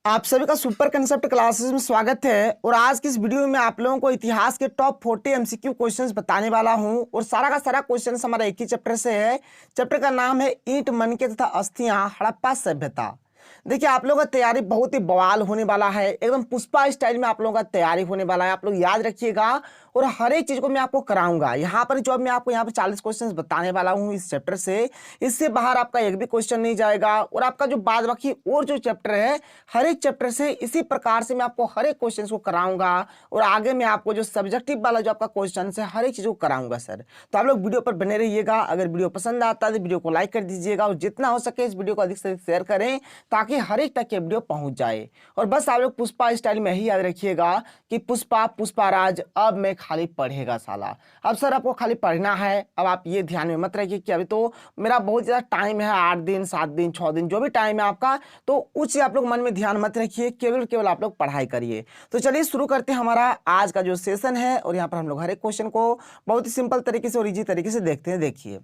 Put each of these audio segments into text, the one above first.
आप सभी का सुपर कंसेप्ट क्लासेस में स्वागत है। और आज की इस वीडियो में आप लोगों को इतिहास के टॉप 40 एमसीक्यू क्वेश्चंस बताने वाला हूं। और सारा का सारा क्वेश्चंस हमारा एक ही चैप्टर से है। चैप्टर का नाम है ईंट मनके तथा अस्थियां हड़प्पा सभ्यता। देखिए आप लोगों का तैयारी बहुत ही बवाल होने वाला है, एकदम पुष्पा स्टाइल में आप लोगों का तैयारी होने वाला है। आप लोग याद रखिएगा और हर एक चीज को मैं आपको कराऊंगा। यहाँ पर जो मैं आपको यहाँ पर 40 क्वेश्चंस बताने वाला हूँ इस चैप्टर से, इससे बाहर आपका एक भी क्वेश्चन नहीं जाएगा। और आपका जो बाद बाकी और जो चैप्टर है, हर एक चैप्टर से इसी प्रकार से मैं आपको हर एक क्वेश्चन को कराऊंगा। और आगे मैं आपको जो सब्जेक्टिव वाला जो आपका क्वेश्चन है हर एक चीज को कराऊंगा सर। तो आप लोग वीडियो पर बने रहिएगा। अगर वीडियो पसंद आता है तो वीडियो को लाइक कर दीजिएगा और जितना हो सके इस वीडियो को अधिक से अधिक शेयर करें ताकि हर एक तक ये वीडियो पहुंच जाए। और बस आप लोग पुष्पा स्टाइल में ही याद रखिएगा कि पुष्पा पुष्पाराज अब मैं खाली पढ़ेगा साला। अब सर आपको खाली पढ़ना है। अब आप ये ध्यान में मत रखिए कि अभी तो मेरा बहुत ज्यादा टाइम है, 8 दिन 7 दिन 6 दिन जो भी टाइम है आपका, तो उस आप लोग मन में ध्यान मत रखिए, केवल केवल आप लोग पढ़ाई करिए। तो चलिए शुरू करते हैं हमारा आज का जो सेशन है। और यहाँ पर हम लोग हर एक क्वेश्चन को बहुत ही सिंपल तरीके से और इजी तरीके से देखते हैं। देखिए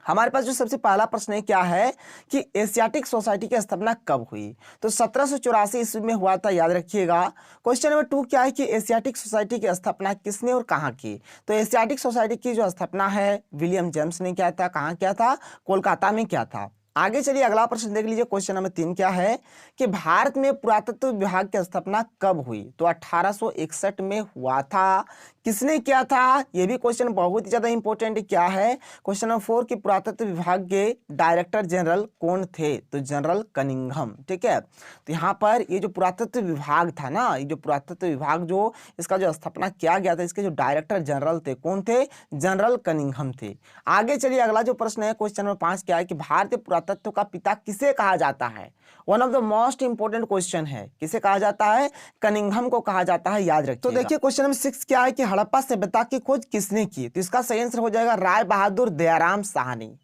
हमारे पास जो सबसे पहला प्रश्न है क्या है कि एशियाटिक सोसाइटी की स्थापना कब हुई। तो 1784 ईस्वी में हुआ था, याद रखिएगा। क्वेश्चन नंबर 2 क्या है कि एशियाटिक सोसाइटी की स्थापना किसने और कहाँ की। तो एशियाटिक सोसाइटी की जो स्थापना है विलियम जेम्स ने किया था। कहाँ किया था? कोलकाता में किया था। आगे चलिए अगला प्रश्न देख लीजिए। क्वेश्चन नंबर 3 क्या है कि भारत में पुरातत्व विभाग की स्थापना कब हुई। तो 1861 में हुआ था। किसने किया था? यह भी क्वेश्चन बहुत ही ज्यादा इंपॉर्टेंट क्या है। क्वेश्चन नंबर 4 कि पुरातत्व विभाग के डायरेक्टर जनरल कौन थे। तो जनरल कनिंघम। ठीक है, तो यहाँ पर ये जो पुरातत्व विभाग था ना, ये जो पुरातत्व विभाग जो इसका जो स्थापना किया गया था, इसके जो डायरेक्टर जनरल थे कौन थे? जनरल कनिंघम थे। आगे चलिए अगला जो प्रश्न है क्वेश्चन नंबर 5 क्या है कि भारतीय पुरातत्व का पिता किसे कहा जाता है। One of the most important question है। किसे कहा जाता है? कनिंघम को कहा जाता है, याद रखिए। तो देखिए क्वेश्चन नंबर 6 क्या है कि हड़प्पा सभ्यता की खोज किसने की। तो इसका सही आंसर हो जाएगा राय बहादुर दयाराम साहनी।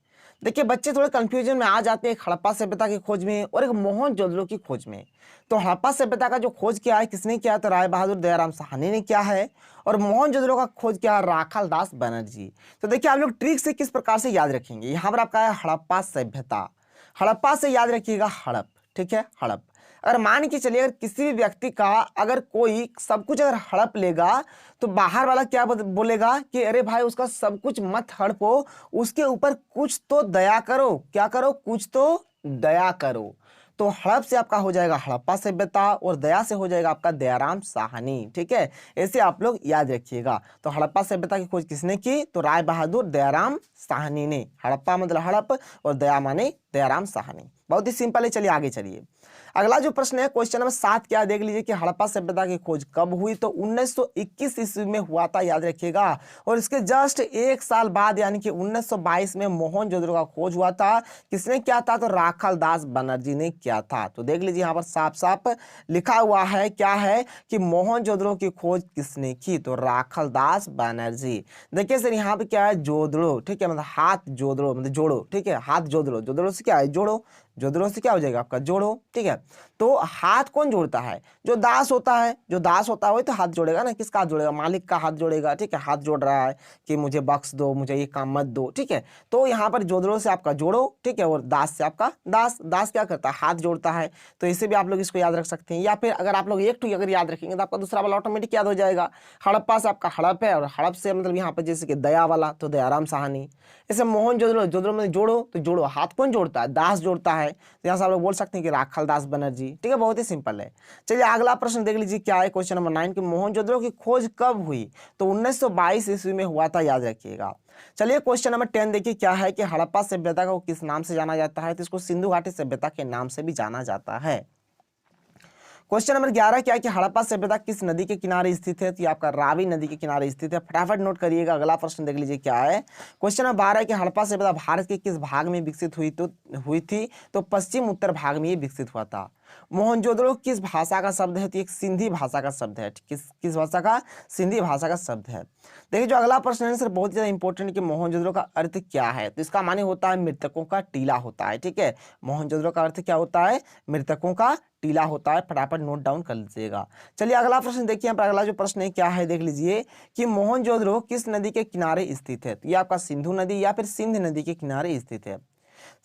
देखिए बच्चे थोड़े कंफ्यूजन में आ जाते हैं एक हड़प्पा सभ्यता की खोज में और एक मोहनजोदड़ो की खोज में। तो हड़प्पा सभ्यता का जो खोज किया है किसने किया? तो राय बहादुर दयाराम साहनी ने किया है। और मोहनजोदड़ो का खोज किया है राखाल दास बनर्जी। तो देखिए आप लोग ट्रिक से किस प्रकार से याद रखेंगे। यहाँ पर आपका है हड़प्पा सभ्यता। हड़प्पा से याद रखिएगा हड़प। ठीक है, हड़प। अगर मान के चलिए अगर किसी भी व्यक्ति का अगर कोई सब कुछ अगर हड़प लेगा तो बाहर वाला क्या बोलेगा कि अरे भाई उसका सब कुछ मत हड़पो, उसके ऊपर कुछ तो दया करो। क्या करो? कुछ तो दया करो। तो हड़प से आपका हो जाएगा हड़प्पा सभ्यता और दया से हो जाएगा आपका दयाराम साहनी। ठीक है, ऐसे आप लोग याद रखिएगा। तो हड़प्पा सभ्यता की खोज किसने की? तो राय बहादुर दयाराम साहनी ने। हड़प्पा मतलब हड़प और दया माने दयाराम साहनी। बहुत ही सिंपल है। चलिए आगे चलिए। अगला जो प्रश्न है क्वेश्चन नंबर 7 क्या देख लीजिए कि हड़प्पा सभ्यता की खोज कब हुई। तो 1921 ईस्वी में हुआ था, याद रखिएगा। और इसके जस्ट एक साल बाद यानी कि 1922 में मोहनजोदड़ो का खोज हुआ था। किसने किया था? तो राखाल दास बनर्जी ने किया था। तो देख लीजिए यहाँ पर साफ साफ लिखा हुआ है क्या है कि मोहनजोदड़ो की खोज किसने की। तो राखाल दास बनर्जी। देखिए सर यहाँ पे क्या है? जोदड़ो। ठीक है, मतलब हाथ जोदड़ो मतलब जोड़ो। ठीक है, हाथ जोदड़ो। जोदड़ो से क्या है? जोड़ो। जोदड़ो से क्या हो जाएगा आपका? जोड़ो। ठीक है, तो हाथ कौन जोड़ता है? जो दास होता है। जो दास होता है वही तो हाथ जोड़ेगा ना। किसका हाथ जोड़ेगा? मालिक का हाथ जोड़ेगा। ठीक है, हाथ जोड़ रहा है कि मुझे बख्श दो, मुझे ये काम मत दो। ठीक है, तो यहाँ पर जोदड़ो से आपका जोड़ो। ठीक है, और दास से आपका दास। दास क्या करता है? हाथ जोड़ता है। तो इसे भी आप लोग इसको याद रख सकते हैं। या फिर अगर आप लोग एक टू अगर याद रखेंगे तो आपका दूसरा वाला ऑटोमेटिक याद हो जाएगा। हड़प्पा से आपका हड़प है और हड़प से मतलब यहाँ पर जैसे कि दया वाला तो दयाराम साहनी। ऐसे मोहनजोदड़ो, जोदड़ो में जोड़ो तो जोड़ो। हाथ कौन जोड़ता है? दास जोड़ता है। तो यहाँ से आप लोग बोल सकते हैं कि राखाल दास बनर्जी। ठीक है, बहुत ही सिंपल है। चलिए अगला प्रश्न देख लीजिए क्या है क्वेश्चन नंबर 9 कि मोहनजोदड़ो की खोज कब हुई। तो 1922 ईस्वी में हुआ था, याद रखिएगा। चलिए क्वेश्चन नंबर 10 देखिए क्या है कि हड़प्पा सभ्यता को किस नाम से जाना जाता है। तो इसको सिंधु घाटी सभ्यता के नाम से भी जाना जाता है। क्वेश्चन नंबर 11 क्या है कि हड़प्पा सभ्यता किस नदी के किनारे स्थित है। तो ये आपका रावी नदी के किनारे स्थित है। फटाफट नोट करिएगा। अगला प्रश्न देख लीजिए क्या है। क्वेश्चन नंबर 12 है कि हड़प्पा सभ्यता भारत के किस भाग में विकसित हुई थी। तो पश्चिम उत्तर भाग में ये विकसित हुआ था। मोहनजोदड़ो किस भाषा का शब्द है। तो एक सिंधी भाषा का शब्द है। किस भाषा का? सिंधी भाषा का शब्द है। देखिए जो अगला प्रश्न है सर बहुत ज्यादा इंपॉर्टेंट कि मोहनजोदड़ो का अर्थ क्या है। तो इसका माने होता है मृतकों का टीला होता है। ठीक है, मोहनजोदड़ो का अर्थ क्या होता है? मृतकों का टीला होता है। फटाफट नोट डाउन कर लीजिएगा। चलिए अगला प्रश्न देखिए। यहाँ पर अगला जो प्रश्न है क्या है देख लीजिए कि मोहनजोदड़ो किस नदी के किनारे स्थित है। तो ये आपका सिंधु नदी या फिर सिंध नदी के किनारे स्थित है।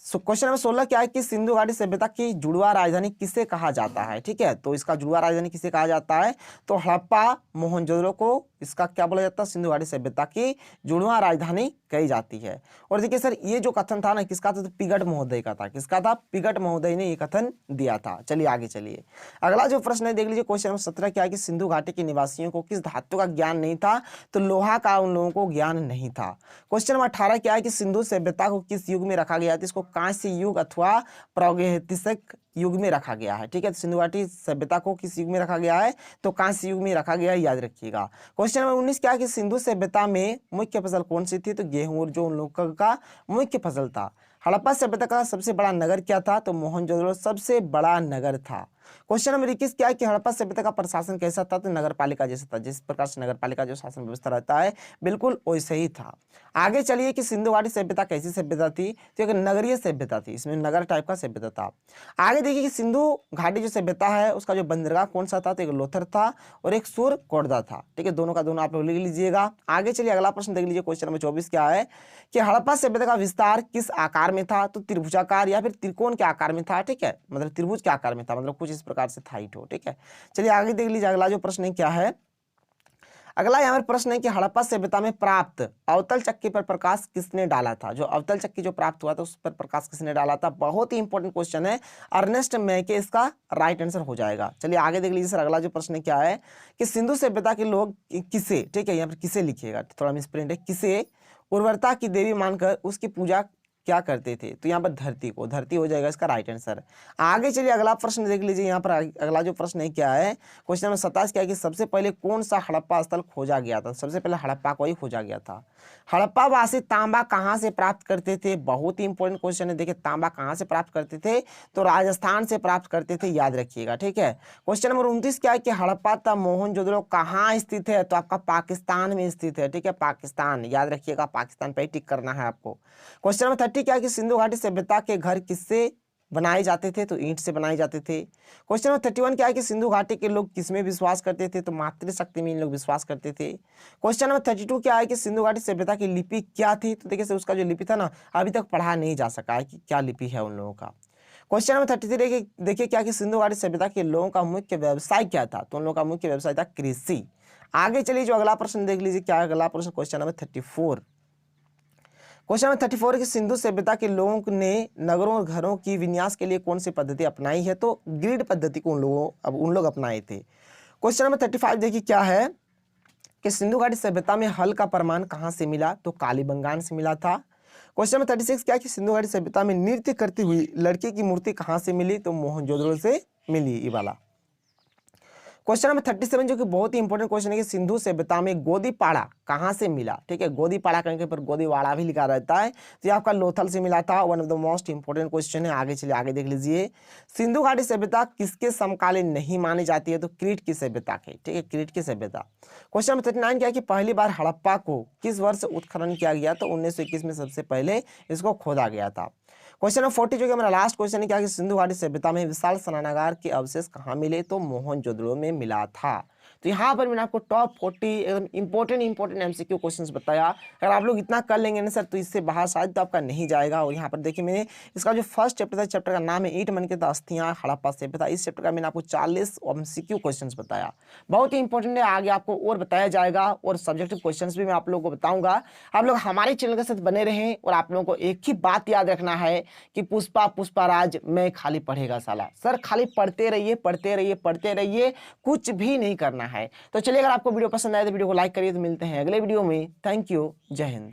क्वेश्चन नंबर 16 क्या है कि सिंधु घाटी सभ्यता की जुड़वा राजधानी किसे कहा जाता है। ठीक है, तो इसका जुड़वा राजधानी किसे कहा जाता है, तो हड़प्पा मोहनजोदड़ो को इसका क्या बोला जाता है, सिंधु घाटी सभ्यता की जुड़वा राजधानी कही जाती है। और देखिए सर, ये जो कथन था ना किसका था, तो पिगट महोदय का था। किसका था, पिगट महोदय ने ये कथन दिया था। चलिए आगे चलिए, अगला जो प्रश्न है देख लीजिए, क्वेश्चन नंबर 17 क्या है कि सिंधु घाटी के निवासियों को किस धातु का ज्ञान नहीं था, तो लोहा का उन लोगों को ज्ञान नहीं था। क्वेश्चन नंबर 18 क्या है कि सिंधु सभ्यता को किस युग में रखा गया था, इसको कांस्य युग अथवा प्रागैतिहासिक युग में रखा गया है। ठीक है, तो सिंधु घाटी सभ्यता को किस युग में रखा गया है, तो कांस्य युग में रखा गया है, याद रखिएगा। क्वेश्चन नंबर 19 क्या है कि सिंधु सभ्यता में मुख्य फसल कौन सी थी, तो गेहूं, और जो उन लोगों का मुख्य फसल था। हड़प्पा सभ्यता का सबसे बड़ा नगर क्या था, तो मोहनजोदड़ो सबसे बड़ा नगर था। क्वेश्चन नंबर 21 क्या है कि हड़प्पा सभ्यता का प्रशासन कैसा था, तो नगर पालिका जैसा था। जिस प्रकार से नगर पालिका जो शासन व्यवस्था रहता है बिल्कुल वैसे ही था। आगे चलिए कि सिंधु घाटी सभ्यता कैसी सभ्यता थी, तो एक नगरीय सभ्यता थी, इसमें नगर टाइप का सभ्यता था। आगे देखिए कि सिंधु घाटी जो सभ्यता है उसका जो बंदरगाह कौन सा था, तो एक लोथर था और एक सूरकोटदा था। ठीक है, दोनों का दोनों आप लोग लिख लीजिएगा। आगे चलिए अगला प्रश्न देख लीजिए, क्वेश्चन नंबर 24 क्या है कि हड़प्पा सभ्यता का विस्तार किस आकार में था, तो त्रिभुजाकार या फिर त्रिकोण के आकार में था। ठीक है, मतलब त्रिभुज के आकार में था, मतलब कुछ इस प्रकार से था। ठीक है, चलिए आगे देख लीजिए, अगला जो प्रश्न है क्या है, अगला यहाँ पर प्रश्न है कि हड़प्पा सभ्यता में प्राप्त अवतल चक्की पर प्रकाश किसने डाला था। जो अवतल चक्की जो प्राप्त हुआ था उस पर प्रकाश किसने डाला था, बहुत ही इंपॉर्टेंट क्वेश्चन है। अर्नेस्ट मैके इसका राइट आंसर हो जाएगा। चलिए आगे देख लीजिए सर, अगला जो प्रश्न क्या है कि सिंधु सभ्यता के लोग किसे, ठीक है यहाँ पर किसे लिखिएगा, थोड़ा मिसप्रिंट है, किसे उर्वरता की देवी मानकर उसकी पूजा क्या करते थे, तो यहाँ पर धरती को, धरती हो जाएगा इसका राइट आंसर। आगे चलिए अगला प्रश्न देख लीजिए, यहाँ पर अगला जो प्रश्न है क्या है, क्वेश्चन नंबर 27 क्या है कि सबसे पहले कौन सा हड़प्पा स्थल खोजा गया था। सबसे पहले हड़प्पा को ही खोजा गया था। हड़प्पा वासी तांबा कहाँ से प्राप्त करते थे, बहुत ही इंपॉर्टेंट क्वेश्चन है। देखिए तांबा कहाँ से प्राप्त करते थे, तो राजस्थान से प्राप्त करते थे, याद रखिएगा। ठीक है, क्वेश्चन नंबर 29 क्या है कि हड़प्पा तथा मोहनजोदड़ो कहाँ स्थित है, तो आपका पाकिस्तान में स्थित है। ठीक है, पाकिस्तान, याद रखिएगा, पाकिस्तान पे ही टिक करना है आपको। क्वेश्चन नंबर 30 क्या है कि सिंधु घाटी सभ्यता के घर किससे बनाए जाते थे, तो ईंट से बनाए जाते थे। क्वेश्चन नंबर 31 क्या है कि सिंधु घाटी के लोग किसमें विश्वास करते थे, तो मातृशक्ति में इन लोग विश्वास करते थे। क्वेश्चन नंबर 32 क्या है कि सिंधु घाटी सभ्यता की लिपि क्या थी, तो देखिए उसका जो लिपि था ना अभी तक पढ़ा नहीं जा सका है कि क्या लिपि है उन लोगों का। क्वेश्चन नंबर 33 देखिए क्या कि सिंधु घाटी सभ्यता के लोगों का मुख्य व्यवसाय क्या था, तो उन लोगों का मुख्य व्यवसाय था कृषि। आगे चलिए जो अगला प्रश्न देख लीजिए, क्या अगला प्रश्न, क्वेश्चन नंबर 34। क्वेश्चन नंबर 34 की सिंधु सभ्यता के लोगों ने नगरों और घरों की विन्यास के लिए कौन सी पद्धति अपनाई है, तो ग्रिड पद्धति को उन लोग अपनाए थे। क्वेश्चन नंबर 35 देखिए क्या है कि सिंधु घाटी सभ्यता में हल का प्रमाण कहां से मिला, तो कालीबंगान से मिला था। क्वेश्चन नंबर 36 क्या है कि सिंधु घाटी सभ्यता में नृत्य करती हुई लड़की की मूर्ति कहां से मिली, तो मोहनजोदड़ो से मिली, ये वाला। क्वेश्चन नंबर 37 जो कि बहुत ही इंपॉर्टेंट क्वेश्चन है कि सिंधु सभ्यता में गोदीपाड़ा कहां से मिला। ठीक है, गोदीपाड़ा कहीं पर गोदीवाड़ा भी लिखा रहता है, तो ये आपका लोथल से मिला था। One of the most important question है। आगे चलिए आगे देख लीजिए, सिंधु घाटी सभ्यता किसके समकालीन नहीं मानी जाती है, तो क्रीट की सभ्यता के। ठीक है, क्रीट की सभ्यता। क्वेश्चन नंबर 39 क्या है कि पहली बार हड़प्पा को किस वर्ष उत्खनन किया गया, तो 1921 में सबसे पहले इसको खोदा गया था। क्वेश्चन नंबर 40 जो कि हमारा लास्ट क्वेश्चन है क्या कि सिंधु घाटी सभ्यता में विशाल स्नानागार के अवशेष कहाँ मिले, तो मोहनजोदड़ो में मिला था। तो यहाँ पर मैंने आपको टॉप 40 एकदम इंपॉर्टेंट एमसीक्यू क्वेश्चंस बताया। अगर आप लोग इतना कर लेंगे ना सर तो इससे बाहर शायद तो आपका नहीं जाएगा। और यहाँ पर देखिए मैंने इसका जो फर्स्ट चैप्टर था, चैप्टर का नाम है ईंट मन के अस्थियां हड़प्पा सभ्यता। इस चैप्टर का मैंने आपको 40 एमसीक्यू क्वेश्चंस बताया, बहुत ही इंपॉर्टेंट है। आगे आपको और बताया जाएगा और सब्जेक्टिव क्वेश्चंस भी मैं आप लोगों को बताऊंगा। आप लोग हमारे चैनल के साथ बने रहें और आप लोगों को एक ही बात याद रखना है कि पुष्पा राज में खाली पढ़ेगा साला। सर खाली पढ़ते रहिए पढ़ते रहिए पढ़ते रहिए, कुछ भी नहीं करना है। तो चलिए अगर आपको वीडियो पसंद आए तो वीडियो को लाइक करिए। तो मिलते हैं अगले वीडियो में। थैंक यू, जय हिंद।